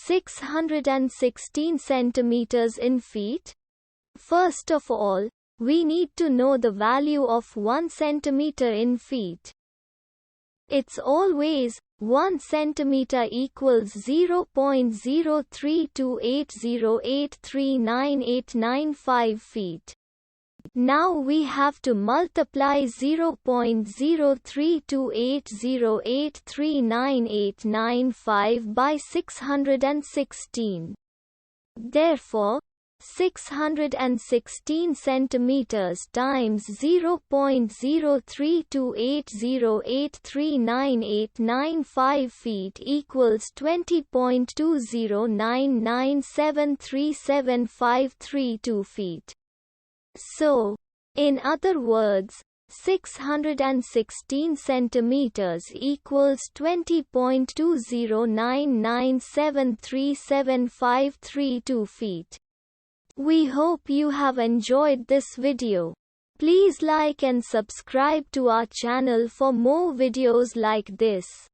616 centimeters in feet? First of all, we need to know the value of 1 centimeter in feet. It's always 1 centimeter equals 0.03280839895 feet. Now we have to multiply 0.03280839895 by 616. Therefore, 616 centimeters times 0.03280839895 feet equals 20.209973753 feet. So, in other words, 616 centimeters equals 20.209973753 feet. We hope you have enjoyed this video. Please like and subscribe to our channel for more videos like this.